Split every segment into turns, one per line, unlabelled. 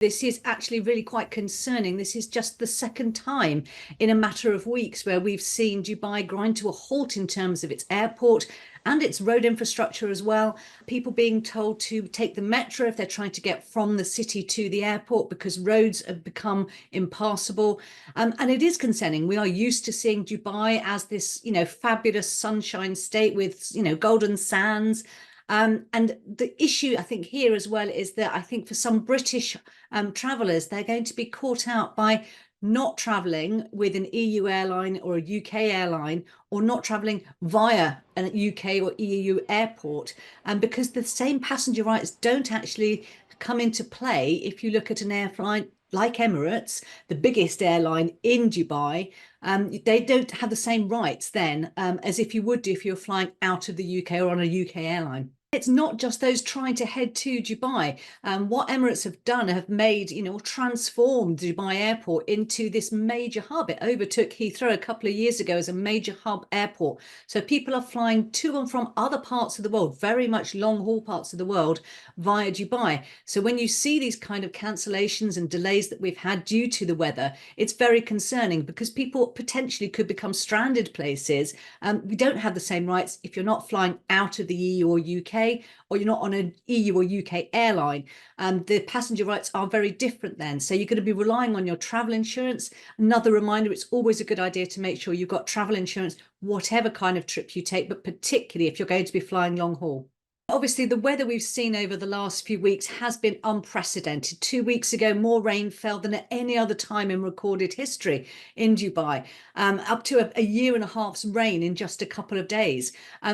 This is actually really quite concerning. This is just the second time in a matter of weeks where we've seen Dubai grind to a halt in terms of its airport and its road infrastructure as well. People being told to take the metro if they're trying to get from the city to the airport because roads have become impassable. And it is concerning. We are used to seeing Dubai as this, fabulous sunshine state with, golden sands. And the issue, I think, here as well is that I think for some British travellers, they're going to be caught out by not travelling with an EU airline or a UK airline, or not travelling via a UK or EU airport, and because the same passenger rights don't actually come into play if you look at an airline like Emirates, the biggest airline in Dubai. They don't have the same rights then as if you would do if you're flying out of the UK or on a UK airline. It's not just those trying to head to Dubai. What Emirates have done have made, transformed Dubai Airport into this major hub. It overtook Heathrow a couple of years ago as a major hub airport. So people are flying to and from other parts of the world, very much long haul parts of the world, via Dubai. So when you see these kind of cancellations and delays that we've had due to the weather, it's very concerning because people potentially could become stranded places. We don't have the same rights if you're not flying out of the EU or UK, or you're not on an EU or UK airline. The passenger rights are very different then. So you're going to be relying on your travel insurance. Another reminder, it's always a good idea to make sure you've got travel insurance, whatever kind of trip you take, but particularly if you're going to be flying long haul. Obviously, the weather we've seen over the last few weeks has been unprecedented. 2 weeks ago, more rain fell than at any other time in recorded history in Dubai, up to a year and a half's rain in just a couple of days.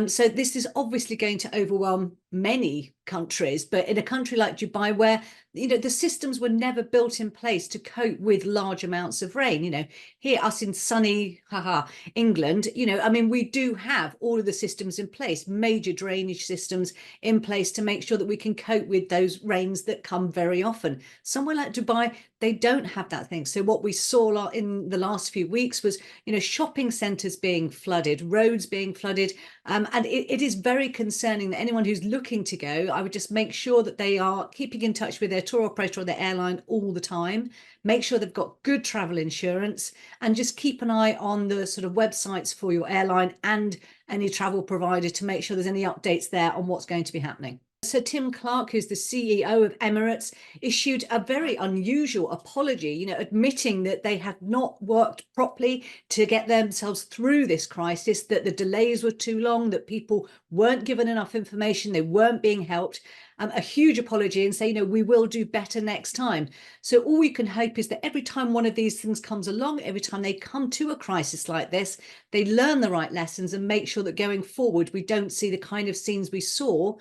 So this is obviously going to overwhelm many countries, but in a country like Dubai, where the systems were never built in place to cope with large amounts of rain. Here, us in sunny England, we do have all of the systems in place, major drainage systems in place to make sure that we can cope with those rains that come very often. Somewhere like Dubai, they don't have that thing. So what we saw in the last few weeks was, shopping centres being flooded, roads being flooded. And it is very concerning that anyone who's looking to go, I would just make sure that they are keeping in touch with their tour operator or their airline all the time. Make sure they've got good travel insurance, and just keep an eye on the sort of websites for your airline and any travel provider to make sure there's any updates there on what's going to be happening. Sir Tim Clark, who's the CEO of Emirates, issued a very unusual apology, admitting that they had not worked properly to get themselves through this crisis, that the delays were too long, that people weren't given enough information, they weren't being helped. A huge apology and say, we will do better next time. So all you can hope is that every time one of these things comes along, every time they come to a crisis like this, they learn the right lessons and make sure that going forward, we don't see the kind of scenes we saw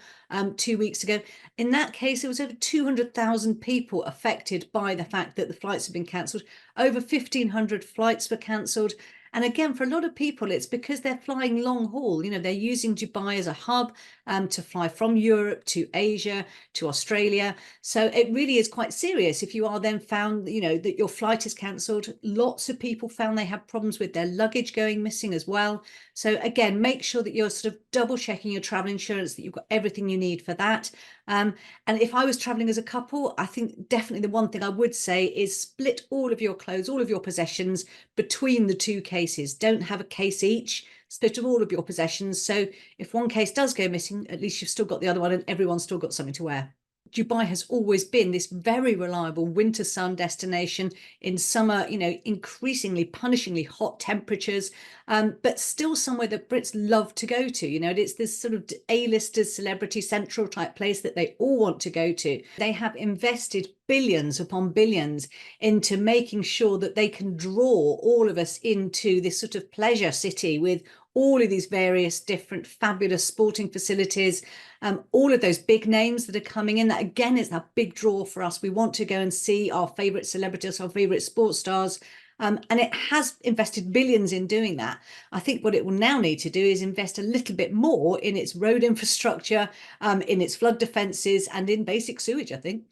2 weeks ago. In that case, it was over 200,000 people affected by the fact that the flights have been cancelled. Over 1,500 flights were cancelled. And again, for a lot of people, it's because they're flying long haul. They're using Dubai as a hub to fly from Europe to Asia to Australia. So it really is quite serious if you are then found, that your flight is cancelled. Lots of people found they had problems with their luggage going missing as well. So again, make sure that you're sort of double checking your travel insurance, that you've got everything you need for that. And if I was traveling as a couple, I think definitely the one thing I would say is split all of your clothes, all of your possessions between the two cases. Don't have a case each, split of all of your possessions. So if one case does go missing, at least you've still got the other one and everyone's still got something to wear. Dubai has always been this very reliable winter sun destination in summer, increasingly punishingly hot temperatures, but still somewhere that Brits love to go to. It's this sort of A-listers, celebrity central type place that they all want to go to. They have invested billions upon billions into making sure that they can draw all of us into this sort of pleasure city with all of these various different fabulous sporting facilities, all of those big names that are coming in. That again is a big draw for us. We want to go and see our favourite celebrities, our favourite sports stars. And it has invested billions in doing that. I think what it will now need to do is invest a little bit more in its road infrastructure, in its flood defences, and in basic sewage, I think.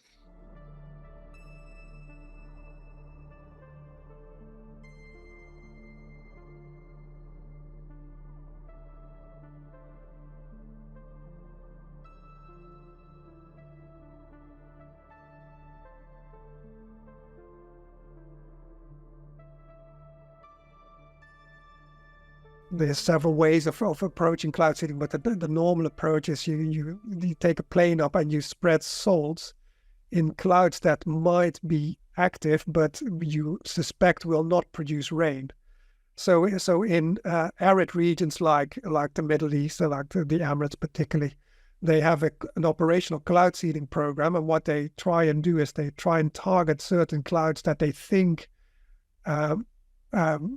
there's several ways of approaching cloud seeding, but the normal approach is you take a plane up and you spread salts in clouds that might be active, but you suspect will not produce rain. So in arid regions like the Middle East, like the Emirates particularly, they have an operational cloud seeding program, and what they try and do is they try and target certain clouds that they think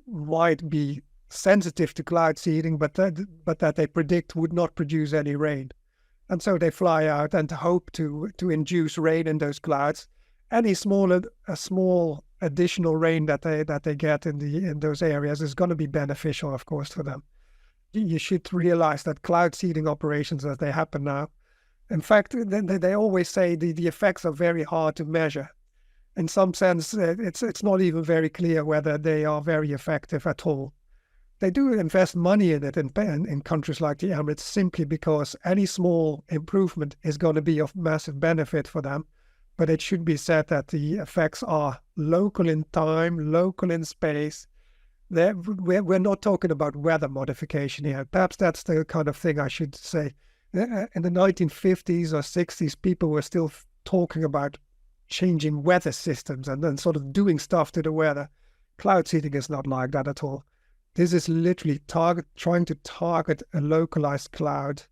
might be sensitive to cloud seeding, but that they predict would not produce any rain. And so they fly out and hope to induce rain in those clouds. Any small additional rain that they get in those areas is going to be beneficial, of course, for them. You should realize that cloud seeding operations as they happen now, in fact, they always say the effects are very hard to measure. In some sense, it's not even very clear whether they are very effective at all. They do invest money in it in countries like the Emirates simply because any small improvement is going to be of massive benefit for them. But it should be said that the effects are local in time, local in space. We're not talking about weather modification here. Perhaps that's the kind of thing I should say. In the 1950s or 60s, people were still talking about changing weather systems and then sort of doing stuff to the weather. Cloud seeding is not like that at all. This is literally trying to target a localized cloud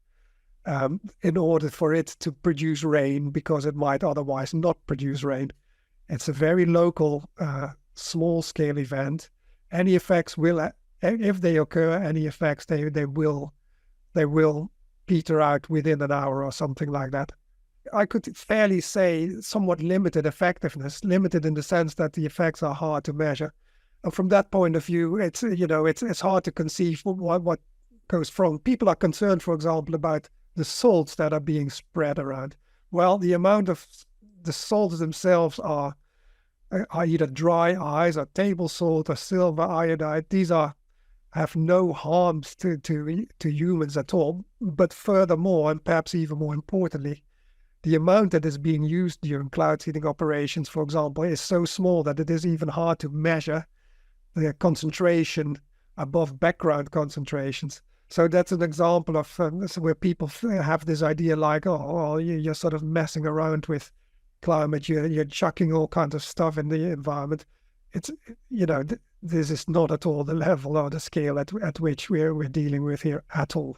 in order for it to produce rain, because it might otherwise not produce rain. It's a very local, small-scale event. Any effects will, if they occur, any effects they will peter out within an hour or something like that. I could fairly say somewhat limited effectiveness, limited in the sense that the effects are hard to measure. And from that point of view, it's hard to conceive what goes wrong. People are concerned, for example, about the salts that are being spread around. Well, the amount of the salts themselves are either dry ice or table salt or silver iodide. These have no harms to humans at all. But furthermore, and perhaps even more importantly, the amount that is being used during cloud seeding operations, for example, is so small that it is even hard to measure the concentration above background concentrations. So that's an example of where people have this idea like, oh, you're sort of messing around with climate, you're chucking all kinds of stuff in the environment. It's, this is not at all the level or the scale at which we're dealing with here at all.